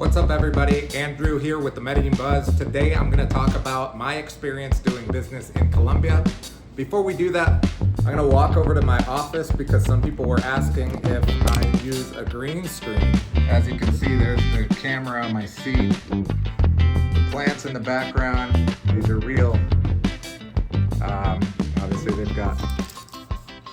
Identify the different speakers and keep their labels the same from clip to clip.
Speaker 1: What's up, everybody? Andrew here with the Medellin Buzz. Today I'm going to talk about my experience doing business in Colombia. Before we do that, I'm going to walk over to my office because some people were asking if I use a green screen. As you can see, there's the camera on my seat, the plants in the background. These are real. Obviously, they've got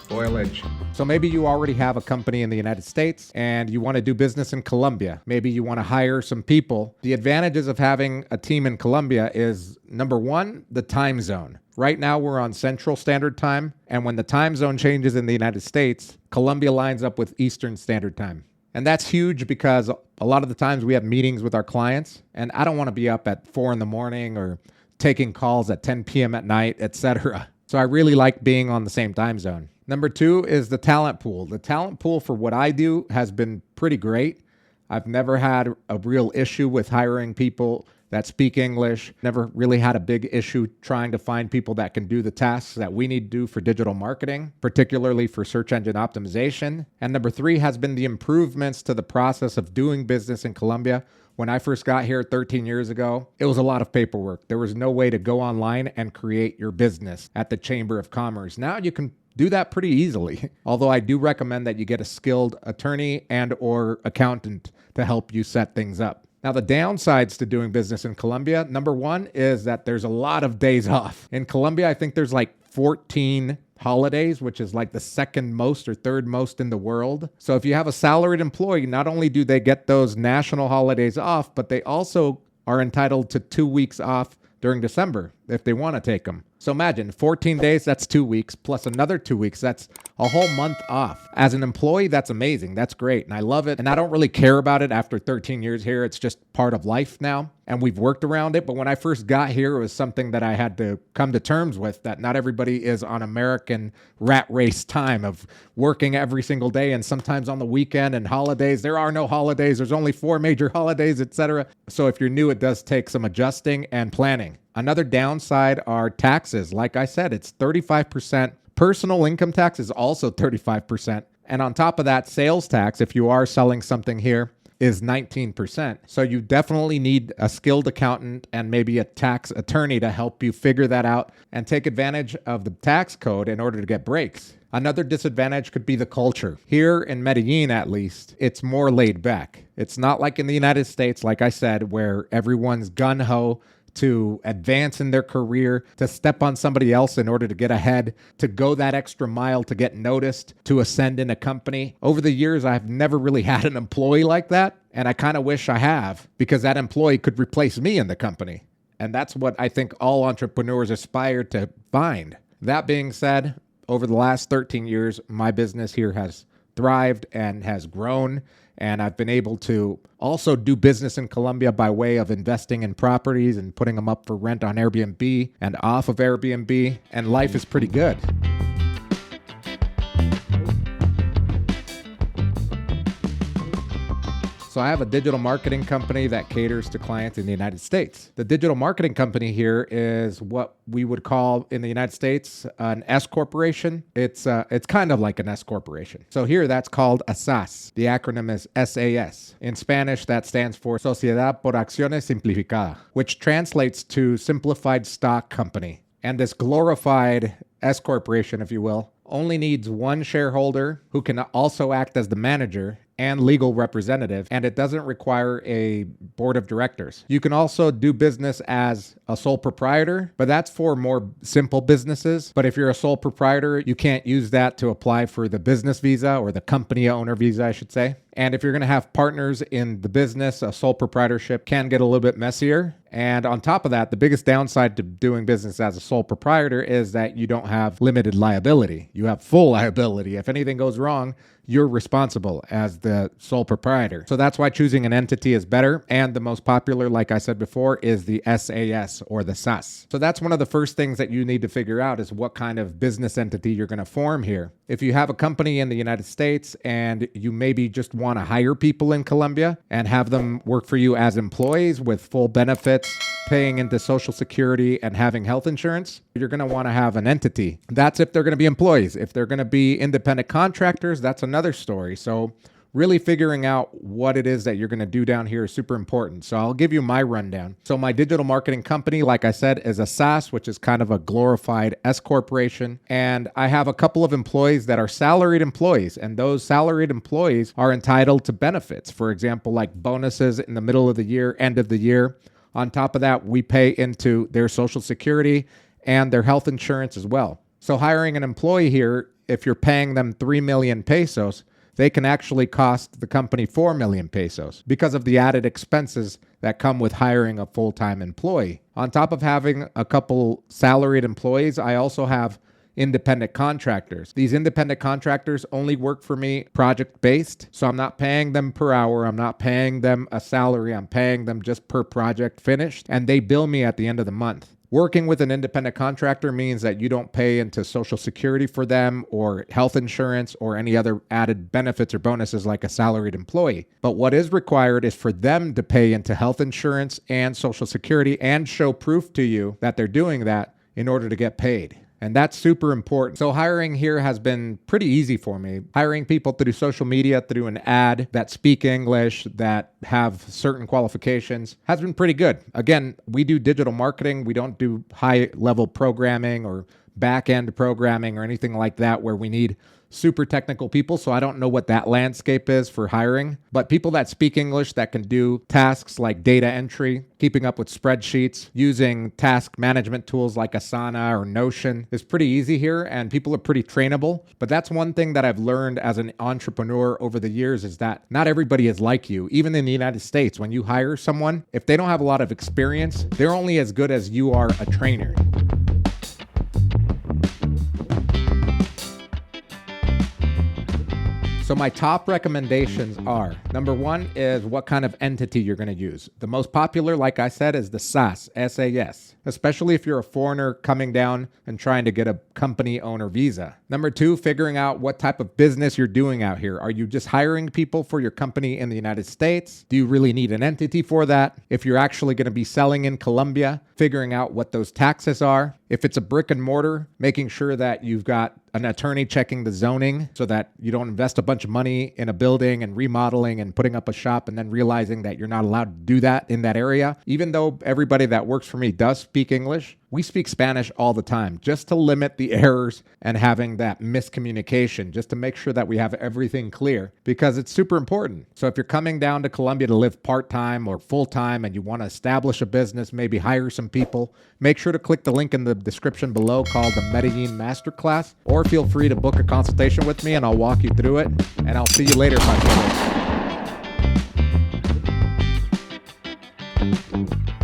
Speaker 1: foliage. So maybe you already have a company in the United States and you want to do business in Colombia. Maybe you want to hire some people. The advantages of having a team in Colombia is, number one, the time zone. Right now we're on Central Standard Time, and when the time zone changes in the United States, Colombia lines up with Eastern Standard Time. And that's huge because a lot of the times we have meetings with our clients, and I don't want to be up at 4 a.m. or taking calls at 10 p.m. at night, etc. So I really like being on the same time zone. Number two is the talent pool. The talent pool for what I do has been pretty great. I've never had a real issue with hiring people that speak English. Never really had a big issue trying to find people that can do the tasks that we need to do for digital marketing, particularly for search engine optimization. And number three has been the improvements to the process of doing business in Colombia. When I first got here 13 years ago, it was a lot of paperwork. There was no way to go online and create your business at the Chamber of Commerce. Now you can do that pretty easily. Although I do recommend that you get a skilled attorney and or accountant to help you set things up. Now, the downsides to doing business in Colombia, number one is that there's a lot of days off. In Colombia, I think there's like 14 holidays, which is like the second most or third most in the world. So if you have a salaried employee, not only do they get those national holidays off, but they also are entitled to 2 weeks off during December if they want to take them. So imagine 14 days, that's 2 weeks, plus another 2 weeks. That's a whole month off. As an employee, that's amazing. That's great. And I love it. And I don't really care about it after 13 years here. It's just part of life now. And we've worked around it. But when I first got here, it was something that I had to come to terms with, that not everybody is on American rat race time of working every single day and sometimes on the weekend and holidays. There are no holidays. There's only 4 major holidays, etc. So if you're new, it does take some adjusting and planning. Another downside are taxes. Like I said, it's 35%. Personal income tax is also 35%. And on top of that, sales tax, if you are selling something here, is 19%. So you definitely need a skilled accountant and maybe a tax attorney to help you figure that out and take advantage of the tax code in order to get breaks. Another disadvantage could be the culture. Here in Medellin, at least, it's more laid back. It's not like in the United States, like I said, where everyone's gung-ho to advance in their career, to step on somebody else in order to get ahead, to go that extra mile to get noticed, to ascend in a company. Over the years, I've never really had an employee like that, and I kind of wish I have, because that employee could replace me in the company. And that's what I think all entrepreneurs aspire to find. That being said, over the last 13 years, my business here has thrived and has grown. And I've been able to also do business in Colombia by way of investing in properties and putting them up for rent on Airbnb and off of Airbnb. And life is pretty good. So I have a digital marketing company that caters to clients in the United States. The digital marketing company here is what we would call in the United States an S corporation. It's kind of like an S corporation. So here that's called a SAS. The acronym is SAS. In Spanish, that stands for Sociedad por Acciones Simplificada, which translates to Simplified Stock Company. And this glorified S corporation, if you will, only needs one shareholder who can also act as the manager and legal representative, and it doesn't require a board of directors. You can also do business as a sole proprietor, but that's for more simple businesses. But if you're a sole proprietor, you can't use that to apply for the business visa or the company owner visa, I should say. And if you're going to have partners in the business, a sole proprietorship can get a little bit messier. And on top of that, the biggest downside to doing business as a sole proprietor is that you don't have limited liability. You have full liability. If anything goes wrong, you're responsible as the sole proprietor. So that's why choosing an entity is better. And the most popular, like I said before, is the SAS or the SAS. So that's one of the first things that you need to figure out is what kind of business entity you're going to form here. If you have a company in the United States and you maybe just want to hire people in Colombia and have them work for you as employees with full benefits, paying into Social Security and having health insurance, you're going to want to have an entity. That's if they're going to be employees. If they're going to be independent contractors, that's another story. So really figuring out what it is that you're going to do down here is super important. So I'll give you my rundown. So my digital marketing company, like I said, is a SaaS, which is kind of a glorified S corporation. And I have a couple of employees that are salaried employees, and those salaried employees are entitled to benefits. For example, like bonuses in the middle of the year, end of the year. On top of that, we pay into their Social Security and their health insurance as well. So hiring an employee here, if you're paying them 3 million pesos, they can actually cost the company 4 million pesos because of the added expenses that come with hiring a full-time employee. On top of having a couple salaried employees, I also have independent contractors. These independent contractors only work for me project-based, so I'm not paying them per hour. I'm not paying them a salary. I'm paying them just per project finished, and they bill me at the end of the month. Working with an independent contractor means that you don't pay into Social Security for them or health insurance or any other added benefits or bonuses like a salaried employee. But what is required is for them to pay into health insurance and Social Security and show proof to you that they're doing that in order to get paid. And that's super important. So hiring here has been pretty easy for me. Hiring people through social media, through an ad that speak English, that have certain qualifications has been pretty good. Again, we do digital marketing. We don't do high-level programming or back-end programming or anything like that where we need super technical people. So I don't know what that landscape is for hiring. But people that speak English that can do tasks like data entry, keeping up with spreadsheets, using task management tools like Asana or Notion is pretty easy here, and people are pretty trainable. But that's one thing that I've learned as an entrepreneur over the years is that not everybody is like you. Even in the United States, when you hire someone, if they don't have a lot of experience, they're only as good as you are a trainer. So my top recommendations are, number one is what kind of entity you're going to use. The most popular, like I said, is the SaaS, S-A-S, especially if you're a foreigner coming down and trying to get a company owner visa. Number two, figuring out what type of business you're doing out here. Are you just hiring people for your company in the United States? Do you really need an entity for that? If you're actually going to be selling in Colombia, figuring out what those taxes are. If it's a brick and mortar, making sure that you've got an attorney checking the zoning so that you don't invest a bunch of money in a building and remodeling and putting up a shop and then realizing that you're not allowed to do that in that area. Even though everybody that works for me does speak English, we speak Spanish all the time just to limit the errors and having that miscommunication, just to make sure that we have everything clear because it's super important. So if you're coming down to Colombia to live part-time or full-time and you want to establish a business, maybe hire some people, make sure to click the link in the description below called the Medellin Masterclass, or feel free to book a consultation with me and I'll walk you through it. And I'll see you later, my friends.